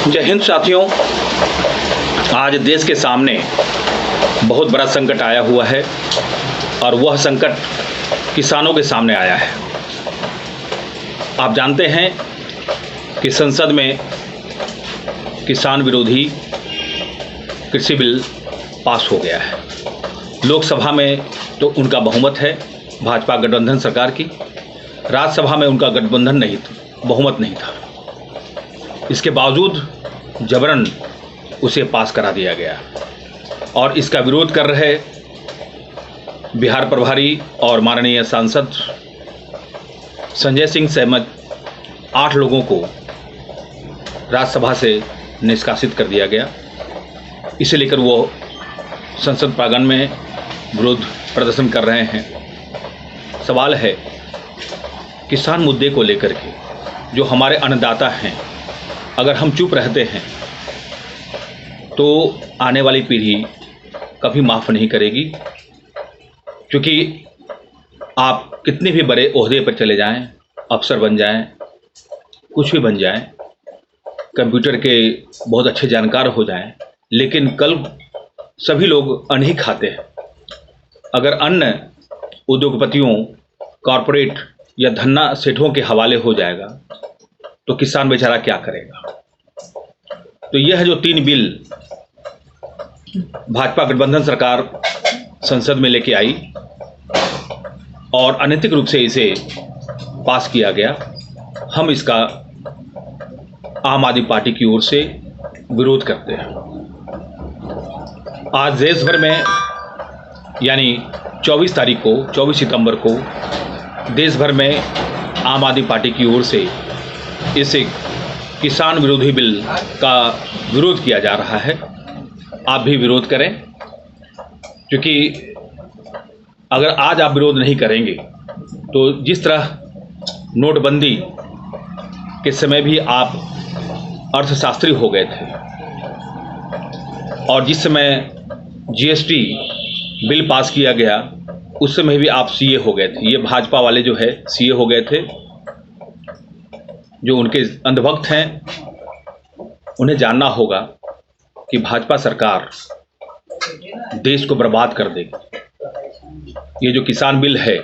जय हिंद साथियों। आज देश के सामने बहुत बड़ा संकट आया हुआ है और वह संकट किसानों के सामने आया है। आप जानते हैं कि संसद में किसान विरोधी कृषि बिल पास हो गया है। लोकसभा में तो उनका बहुमत है, भाजपा गठबंधन सरकार की। राज्यसभा में उनका गठबंधन नहीं था, बहुमत नहीं था। इसके बावजूद जबरन उसे पास करा दिया गया और इसका विरोध कर रहे बिहार प्रभारी और माननीय सांसद संजय सिंह समेत 8 लोगों को राज्यसभा से निष्कासित कर दिया गया। इसे लेकर वो संसद प्रांगण में विरोध प्रदर्शन कर रहे हैं। सवाल है किसान मुद्दे को लेकर के, जो हमारे अन्नदाता हैं, अगर हम चुप रहते हैं तो आने वाली पीढ़ी कभी माफ़ नहीं करेगी। क्योंकि आप कितने भी बड़े ओहदे पर चले जाएं, अफसर बन जाएं, कुछ भी बन जाएं, कंप्यूटर के बहुत अच्छे जानकार हो जाएं, लेकिन कल सभी लोग अन्न ही खाते हैं। अगर अन्न उद्योगपतियों, कॉरपोरेट या धन्ना सेठों के हवाले हो जाएगा तो किसान बेचारा क्या करेगा। तो यह जो 3 बिल भाजपा गठबंधन सरकार संसद में लेके आई और अनैतिक रूप से इसे पास किया गया, हम इसका आम आदमी पार्टी की ओर से विरोध करते हैं। आज देश भर में यानी 24 सितंबर को देश भर में आम आदमी पार्टी की ओर से इस किसान विरोधी बिल का विरोध किया जा रहा है। आप भी विरोध करें, क्योंकि अगर आज आप विरोध नहीं करेंगे तो जिस तरह नोटबंदी के समय भी आप अर्थशास्त्री हो गए थे और जिस समय जीएसटी बिल पास किया गया उस समय भी आप सीए हो गए थे। ये भाजपा वाले जो है सीए हो गए थे। जो उनके अंधभक्त हैं उन्हें जानना होगा कि भाजपा सरकार देश को बर्बाद कर देगी। ये जो किसान बिल है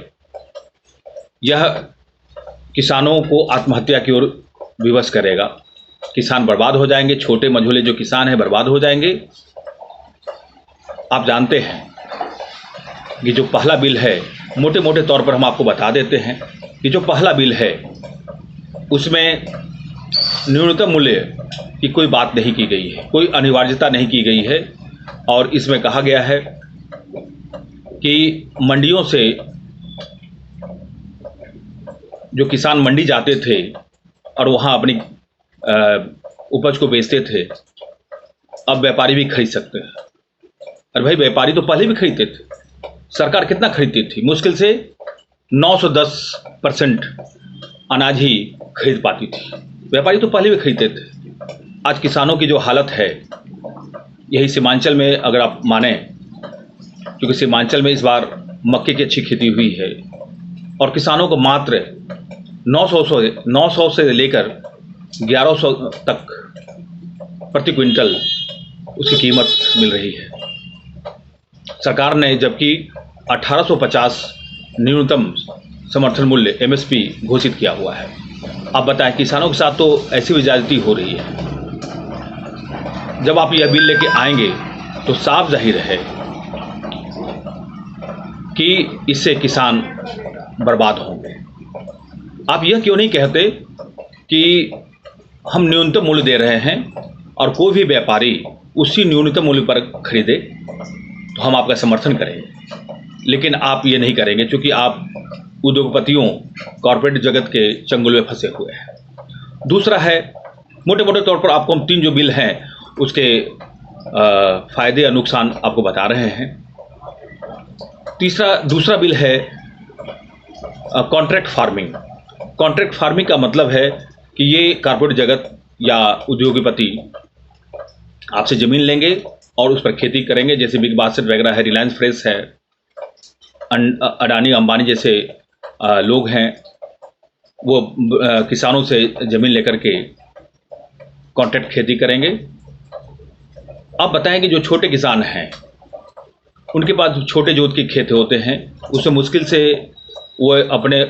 यह किसानों को आत्महत्या की ओर विवश करेगा। किसान बर्बाद हो जाएंगे, छोटे मझोले जो किसान हैं बर्बाद हो जाएंगे। आप जानते हैं कि जो पहला बिल है, मोटे मोटे तौर पर हम आपको बता देते हैं कि जो पहला बिल है उसमें न्यूनतम मूल्य की कोई बात नहीं की गई है, कोई अनिवार्यता नहीं की गई है। और इसमें कहा गया है कि मंडियों से जो किसान मंडी जाते थे और वहाँ अपनी उपज को बेचते थे, अब व्यापारी भी खरीद सकते हैं। अरे भाई, व्यापारी तो पहले भी खरीदते थे। सरकार कितना खरीदती थी? मुश्किल से 910% अनाज ही खरीद पाती थी। व्यापारी तो पहले भी खरीदते थे। आज किसानों की जो हालत है, यही सीमांचल में अगर आप माने, क्योंकि सीमांचल में इस बार मक्के की अच्छी खेती हुई है और किसानों को मात्र 900 से लेकर 1100 तक प्रति क्विंटल उसकी कीमत मिल रही है। सरकार ने जबकि 1850 न्यूनतम समर्थन मूल्य एमएसपी घोषित किया हुआ है। आप बताएं, किसानों के साथ तो ऐसी भी ज्यादती हो रही है। जब आप यह बिल लेके आएंगे तो साफ जाहिर है कि इससे किसान बर्बाद होंगे। आप यह क्यों नहीं कहते कि हम न्यूनतम मूल्य दे रहे हैं और कोई भी व्यापारी उसी न्यूनतम मूल्य पर खरीदे तो हम आपका समर्थन करेंगे। लेकिन आप ये नहीं करेंगे, क्योंकि आप उद्योगपतियों, कॉर्पोरेट जगत के चंगुल में फंसे हुए हैं। दूसरा है, मोटे मोटे तौर पर आपको हम 3 जो बिल हैं उसके फायदे और नुकसान आपको बता रहे हैं। दूसरा बिल है कॉन्ट्रैक्ट फार्मिंग। कॉन्ट्रैक्ट फार्मिंग का मतलब है कि ये कॉर्पोरेट जगत या उद्योगपति आपसे ज़मीन लेंगे और उस पर खेती करेंगे। जैसे बिग बास्केट वगैरह है, रिलायंस फ्रेश है, अडानी अंबानी जैसे लोग हैं, वो किसानों से ज़मीन लेकर के कॉन्ट्रैक्ट खेती करेंगे। आप बताएं कि जो छोटे किसान हैं उनके पास छोटे जोत के खेत होते हैं, उसमें मुश्किल से वो अपने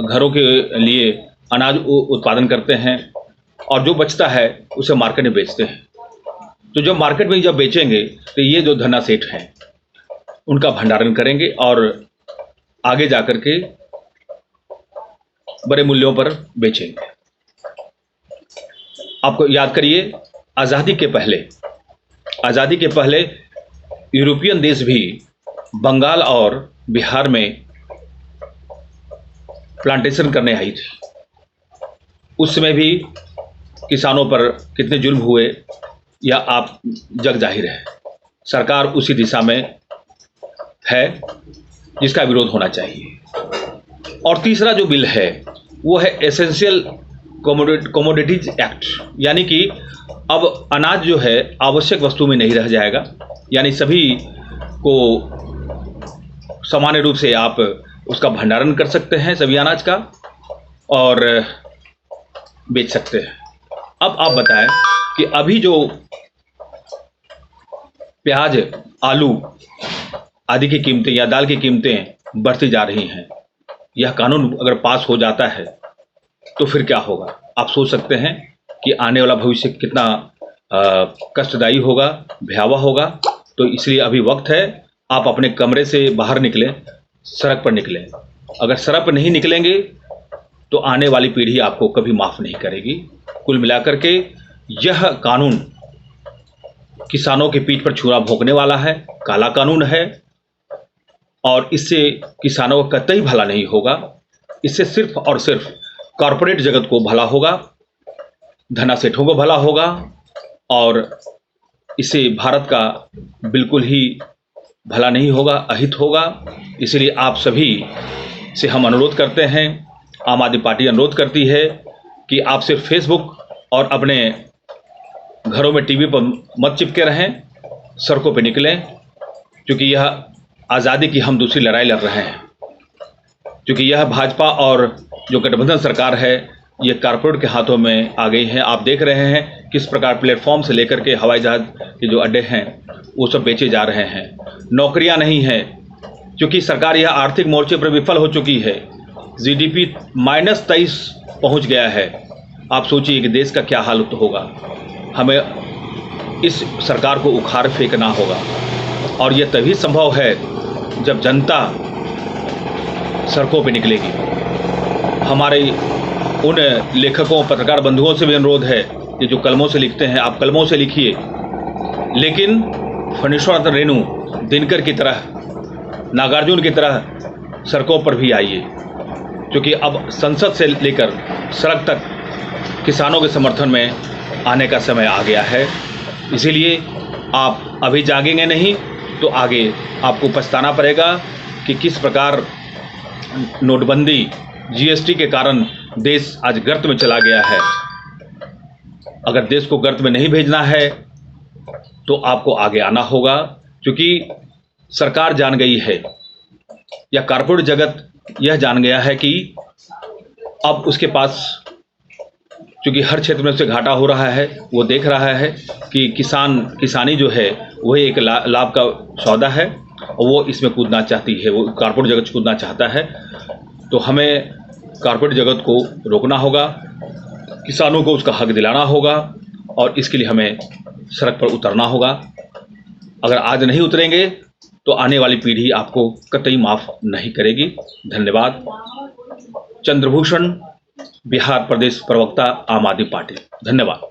घरों के लिए अनाज उत्पादन करते हैं और जो बचता है उसे मार्केट में बेचते हैं। तो जब मार्केट में जब बेचेंगे तो ये जो धन्ना सेठ हैं उनका भंडारण करेंगे और आगे जाकर के बड़े मूल्यों पर बेचेंगे। आपको याद करिए, आज़ादी के पहले यूरोपियन देश भी बंगाल और बिहार में प्लांटेशन करने आई थी। उस समय भी किसानों पर कितने जुल्म हुए या आप जग जाहिर है। सरकार उसी दिशा में है जिसका विरोध होना चाहिए। और तीसरा जो बिल है वो है एसेंशियल कमोडिटीज एक्ट, यानी कि अब अनाज जो है आवश्यक वस्तु में नहीं रह जाएगा, यानी सभी को सामान्य रूप से आप उसका भंडारण कर सकते हैं सभी अनाज का और बेच सकते हैं। अब आप बताएं कि अभी जो प्याज, आलू आदि की कीमतें या दाल की कीमतें बढ़ती जा रही हैं, यह कानून अगर पास हो जाता है तो फिर क्या होगा? आप सोच सकते हैं कि आने वाला भविष्य कितना कष्टदायी होगा, भयावह होगा। तो इसलिए अभी वक्त है, आप अपने कमरे से बाहर निकलें, सड़क पर निकलें। अगर सड़क पर नहीं निकलेंगे तो आने वाली पीढ़ी आपको कभी माफ़ नहीं करेगी। कुल मिलाकर के यह कानून किसानों के पीठ पर छुरा भोंकने वाला है, काला कानून है और इससे किसानों का कतई भला नहीं होगा। इससे सिर्फ और सिर्फ कॉरपोरेट जगत को भला होगा, धना सेठों को भला होगा और इससे भारत का बिल्कुल ही भला नहीं होगा, अहित होगा। इसलिए आप सभी से हम अनुरोध करते हैं, आम आदमी पार्टी अनुरोध करती है कि आप सिर्फ फेसबुक और अपने घरों में टीवी पर मत चिपके रहें, सड़कों पर निकलें, क्योंकि यह आज़ादी की हम दूसरी लड़ाई लड़ रहे हैं। क्योंकि यह भाजपा और जो गठबंधन सरकार है ये कारपोरेट के हाथों में आ गई है। आप देख रहे हैं किस प्रकार प्लेटफॉर्म से लेकर के हवाई जहाज के जो अड्डे हैं वो सब बेचे जा रहे हैं। नौकरियां नहीं हैं क्योंकि सरकार यह आर्थिक मोर्चे पर विफल हो चुकी है। जीडीपी -23 पहुंच गया है। आप सोचिए कि देश का क्या हालत होगा। हमें इस सरकार को उखाड़ फेंकना होगा और यह तभी संभव है जब जनता सड़कों पर निकलेगी। हमारे उन लेखकों, पत्रकार बंधुओं से भी अनुरोध है कि जो कलमों से लिखते हैं आप कलमों से लिखिए, लेकिन फणीश्वर रेणु, दिनकर की तरह, नागार्जुन की तरह सड़कों पर भी आइए, क्योंकि अब संसद से लेकर सड़क तक किसानों के समर्थन में आने का समय आ गया है। इसीलिए आप अभी जागेंगे नहीं तो आगे आपको पछताना पड़ेगा कि किस प्रकार नोटबंदी, जीएसटी के कारण देश आज गर्त में चला गया है। अगर देश को गर्त में नहीं भेजना है तो आपको आगे आना होगा, क्योंकि सरकार जान गई है या कारपोरेट जगत यह जान गया है कि अब उसके पास, क्योंकि हर क्षेत्र में उससे घाटा हो रहा है, वो देख रहा है कि किसानी जो है वही एक लाभ का सौदा है और वो इसमें कूदना चाहती है, वो कारपोरेट जगत कूदना चाहता है। तो हमें कारपोरेट जगत को रोकना होगा, किसानों को उसका हक दिलाना होगा और इसके लिए हमें सड़क पर उतरना होगा। अगर आज नहीं उतरेंगे तो आने वाली पीढ़ी आपको कतई माफ़ नहीं करेगी। धन्यवाद। चंद्रभूषण, बिहार प्रदेश प्रवक्ता, आम आदमी पार्टी। धन्यवाद।